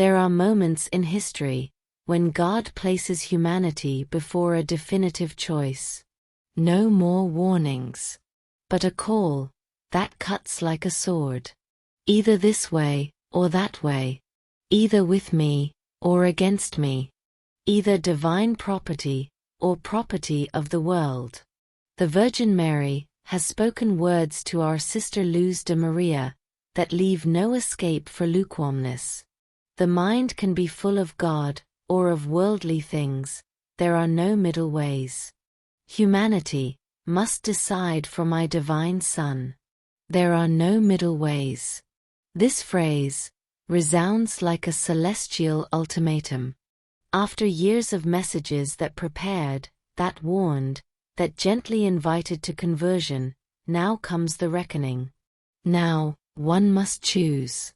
There are moments in history when God places humanity before a definitive choice. No more warnings, but a call that cuts like a sword. Either this way or that way. Either with me or against me. Either divine property or property of the world. The Virgin Mary has spoken words to our sister Luz de Maria that leave no escape for lukewarmness. The mind can be full of God or of worldly things. There are no middle ways. Humanity must decide for my divine Son. There are no middle ways. This phrase resounds like a celestial ultimatum. After years of messages that prepared, that warned, that gently invited to conversion, now comes the reckoning. Now, one must choose.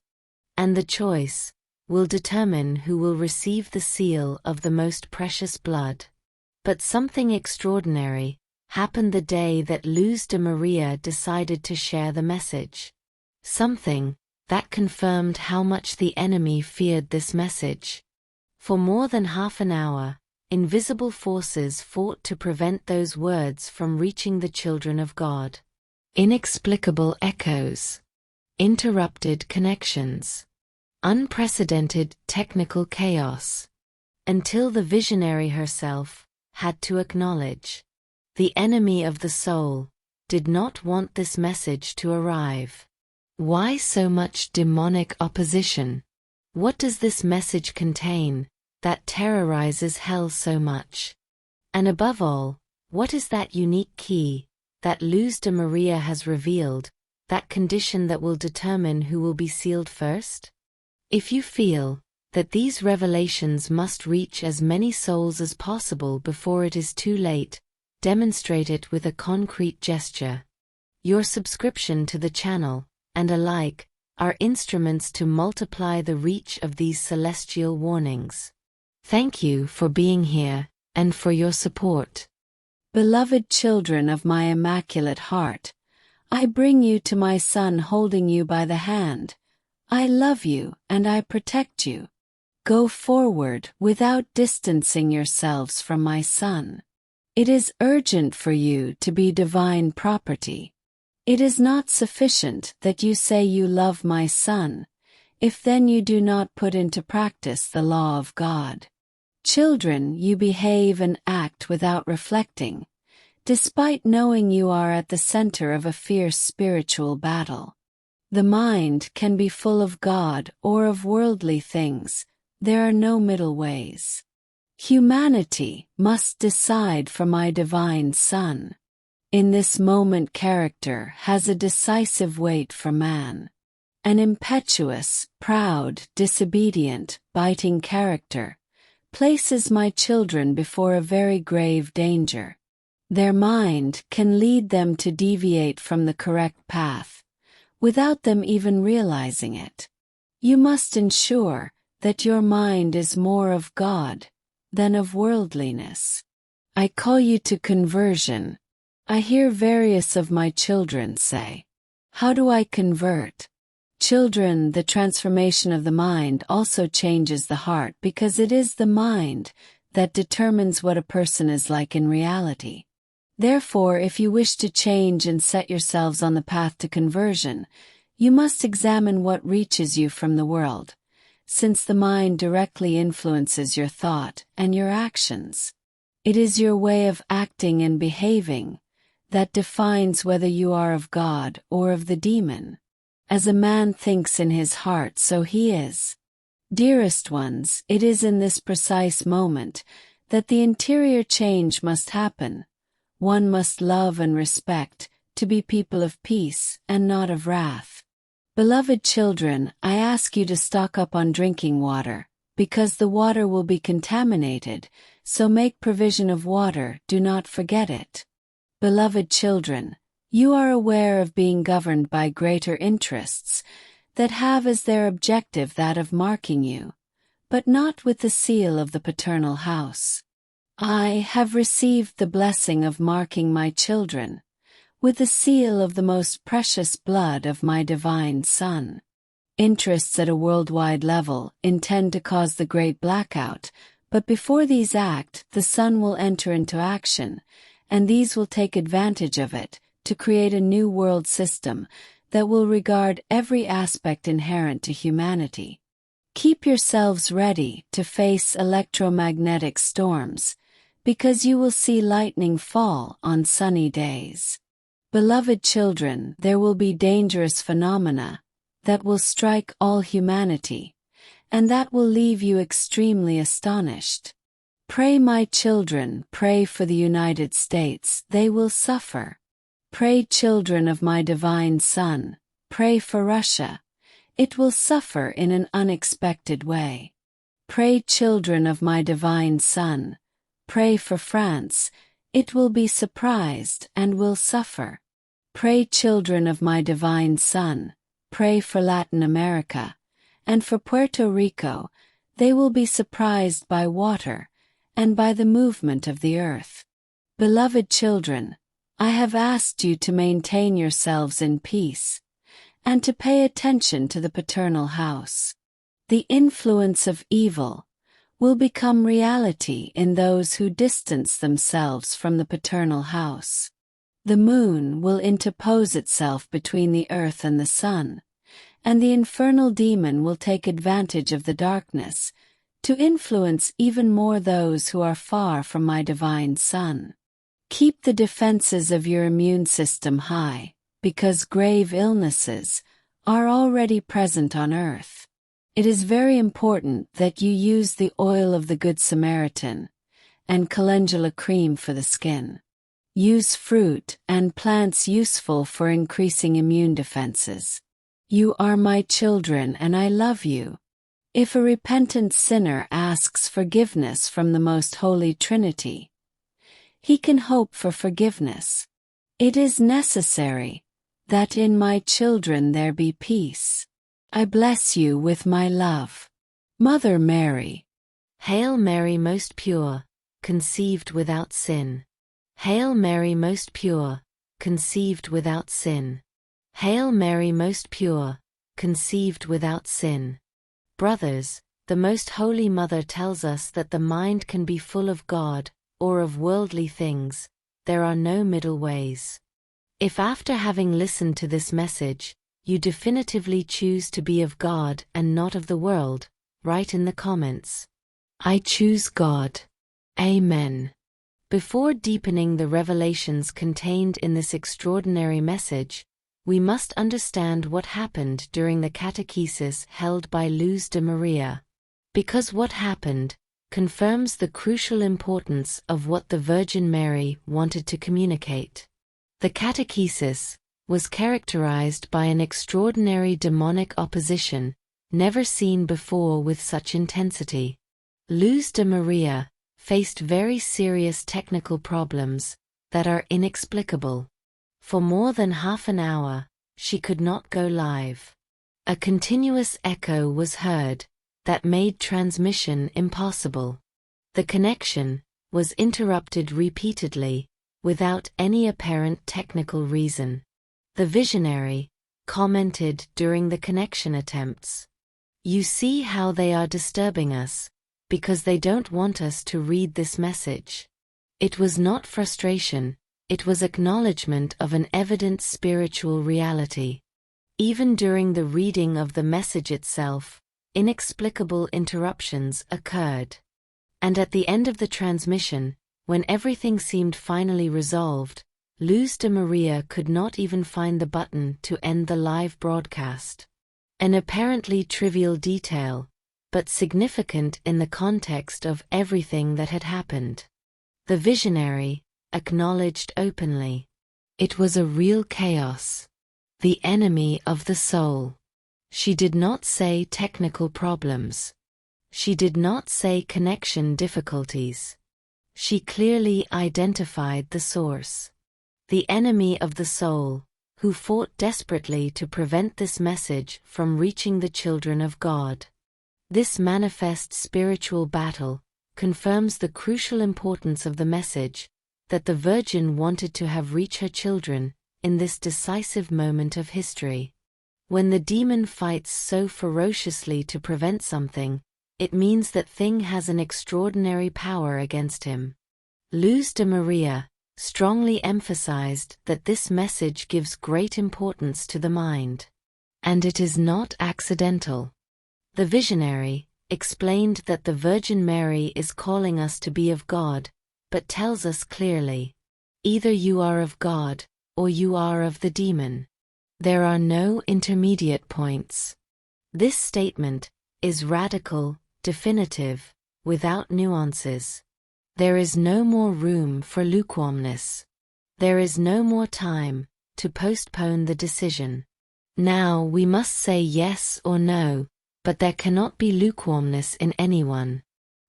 And the choice will determine who will receive the seal of the most precious blood. But something extraordinary happened the day that Luz de Maria decided to share the message. Something that confirmed how much the enemy feared this message. For more than half an hour, invisible forces fought to prevent those words from reaching the children of God. Inexplicable echoes. Interrupted connections. Unprecedented technical chaos. Until the visionary herself had to acknowledge. The enemy of the soul did not want this message to arrive. Why so much demonic opposition? What does this message contain that terrorizes hell so much? And above all, what is that unique key that Luz de Maria has revealed, that condition that will determine who will be sealed first? If you feel that these revelations must reach as many souls as possible before it is too late, demonstrate it with a concrete gesture. Your subscription to the channel, and a like, are instruments to multiply the reach of these celestial warnings. Thank you for being here, and for your support. Beloved children of my Immaculate Heart, I bring you to my Son holding you by the hand. I love you and I protect you. Go forward without distancing yourselves from my Son. It is urgent for you to be divine property. It is not sufficient that you say you love my Son, if then you do not put into practice the law of God. Children, you behave and act without reflecting, despite knowing you are at the center of a fierce spiritual battle. The mind can be full of God or of worldly things. There are no middle ways. Humanity must decide for my divine Son. In this moment, character has a decisive weight for man. An impetuous, proud, disobedient, biting character places my children before a very grave danger. Their mind can lead them to deviate from the correct path, without them even realizing it. You must ensure that your mind is more of God than of worldliness. I call you to conversion. I hear various of my children say, "How do I convert?" Children, the transformation of the mind also changes the heart, because it is the mind that determines what a person is like in reality. Therefore, if you wish to change and set yourselves on the path to conversion, you must examine what reaches you from the world, since the mind directly influences your thought and your actions. It is your way of acting and behaving that defines whether you are of God or of the demon. As a man thinks in his heart, so he is. Dearest ones, it is in this precise moment that the interior change must happen. One must love and respect, to be people of peace and not of wrath. Beloved children, I ask you to stock up on drinking water, because the water will be contaminated, so make provision of water, do not forget it. Beloved children, you are aware of being governed by greater interests that have as their objective that of marking you, but not with the seal of the paternal house. I have received the blessing of marking my children with the seal of the most precious blood of my divine Son. Interests at a worldwide level intend to cause the Great Blackout, but before these act, the sun will enter into action, and these will take advantage of it to create a new world system that will regard every aspect inherent to humanity. Keep yourselves ready to face electromagnetic storms, because you will see lightning fall on sunny days. Beloved children, there will be dangerous phenomena that will strike all humanity, and that will leave you extremely astonished. Pray, my children, pray for the United States, they will suffer. Pray, children of my divine Son, pray for Russia, it will suffer in an unexpected way. Pray, children of my divine Son, pray for France, it will be surprised and will suffer. Pray, children of my divine Son, pray for Latin America, and for Puerto Rico, they will be surprised by water, and by the movement of the earth. Beloved children, I have asked you to maintain yourselves in peace, and to pay attention to the paternal house. The influence of evil will become reality in those who distance themselves from the paternal house. The moon will interpose itself between the earth and the sun, and the infernal demon will take advantage of the darkness to influence even more those who are far from my divine Son. Keep the defenses of your immune system high, because grave illnesses are already present on earth. It is very important that you use the oil of the Good Samaritan and calendula cream for the skin. Use fruit and plants useful for increasing immune defenses. You are my children and I love you. If a repentant sinner asks forgiveness from the Most Holy Trinity, he can hope for forgiveness. It is necessary that in my children there be peace. I bless you with my love. Mother Mary. Hail Mary, most pure, conceived without sin. Hail Mary, most pure, conceived without sin. Hail Mary, most pure, conceived without sin. Brothers, the Most Holy Mother tells us that the mind can be full of God, or of worldly things. There are no middle ways. If after having listened to this message, you definitively choose to be of God and not of the world, write in the comments, I choose God. Amen. Before deepening the revelations contained in this extraordinary message, we must understand what happened during the catechesis held by Luz de Maria. Because what happened confirms the crucial importance of what the Virgin Mary wanted to communicate. The catechesis was characterized by an extraordinary demonic opposition, never seen before with such intensity. Luz de Maria faced very serious technical problems that are inexplicable. For more than half an hour, she could not go live. A continuous echo was heard that made transmission impossible. The connection was interrupted repeatedly, without any apparent technical reason. The visionary commented during the connection attempts, "You see how they are disturbing us, because they don't want us to read this message." It was not frustration, it was acknowledgement of an evident spiritual reality. Even during the reading of the message itself, inexplicable interruptions occurred. And at the end of the transmission, when everything seemed finally resolved, Luz de Maria could not even find the button to end the live broadcast. An apparently trivial detail, but significant in the context of everything that had happened. The visionary acknowledged openly. It was a real chaos. The enemy of the soul. She did not say technical problems. She did not say connection difficulties. She clearly identified the source. The enemy of the soul, who fought desperately to prevent this message from reaching the children of God. This manifest spiritual battle confirms the crucial importance of the message that the Virgin wanted to have reach her children in this decisive moment of history. When the demon fights so ferociously to prevent something, it means that thing has an extraordinary power against him. Luz de Maria strongly emphasized that this message gives great importance to the mind. And it is not accidental. The visionary explained that the Virgin Mary is calling us to be of God, but tells us clearly, either you are of God, or you are of the demon. There are no intermediate points. This statement is radical, definitive, without nuances. There is no more room for lukewarmness. There is no more time to postpone the decision. Now we must say yes or no, but there cannot be lukewarmness in anyone.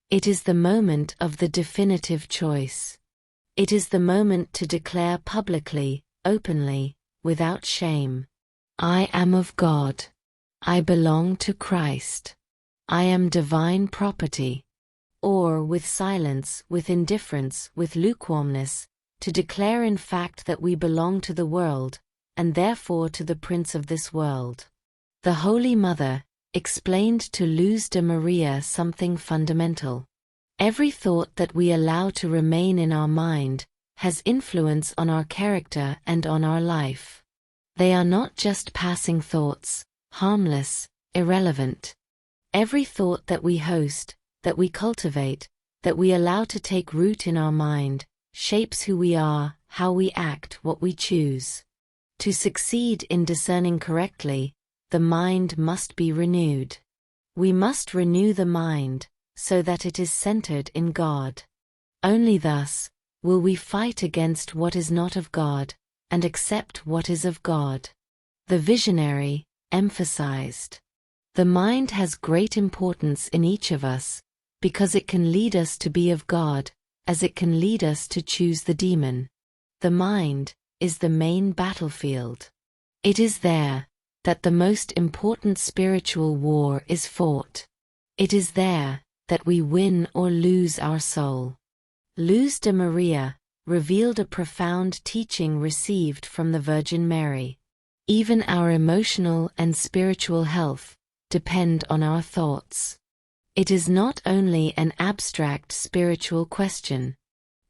It is the moment of the definitive choice. It is the moment to declare publicly, openly, without shame, I am of God. I belong to Christ. I am divine property. Or with silence, with indifference, with lukewarmness, to declare in fact that we belong to the world, and therefore to the prince of this world. The Holy Mother explained to Luz de Maria something fundamental. Every thought that we allow to remain in our mind has influence on our character and on our life. They are not just passing thoughts, harmless, irrelevant. Every thought that we host, that we cultivate, that we allow to take root in our mind, shapes who we are, how we act, what we choose. To succeed in discerning correctly, the mind must be renewed. We must renew the mind, so that it is centered in God. Only thus will we fight against what is not of God, and accept what is of God. The visionary emphasized, the mind has great importance in each of us, because it can lead us to be of God, as it can lead us to choose the demon. The mind is the main battlefield. It is there that the most important spiritual war is fought. It is there that we win or lose our soul. Luz de Maria revealed a profound teaching received from the Virgin Mary. Even our emotional and spiritual health depend on our thoughts. It is not only an abstract spiritual question.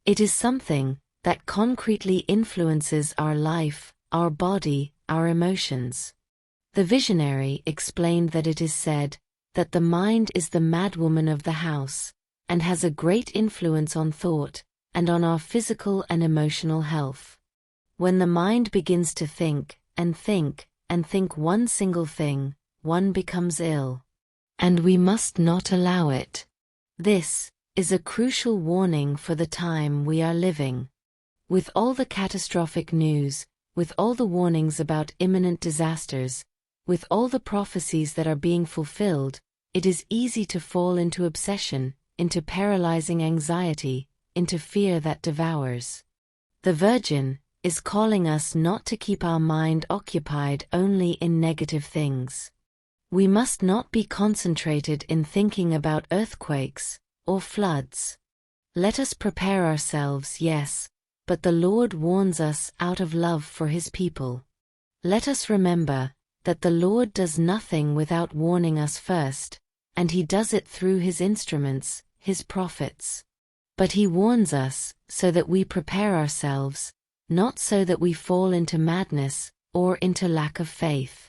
It is something that concretely influences our life, our body, our emotions. The visionary explained that it is said that the mind is the madwoman of the house, and has a great influence on thought, and on our physical and emotional health. When the mind begins to think, and think, and think one single thing, one becomes ill. And we must not allow it. This is a crucial warning for the time we are living. With all the catastrophic news, with all the warnings about imminent disasters, with all the prophecies that are being fulfilled, it is easy to fall into obsession, into paralyzing anxiety, into fear that devours. The Virgin is calling us not to keep our mind occupied only in negative things. We must not be concentrated in thinking about earthquakes or floods. Let us prepare ourselves, yes, but the Lord warns us out of love for His people. Let us remember that the Lord does nothing without warning us first, and He does it through His instruments, His prophets. But He warns us so that we prepare ourselves, not so that we fall into madness or into lack of faith.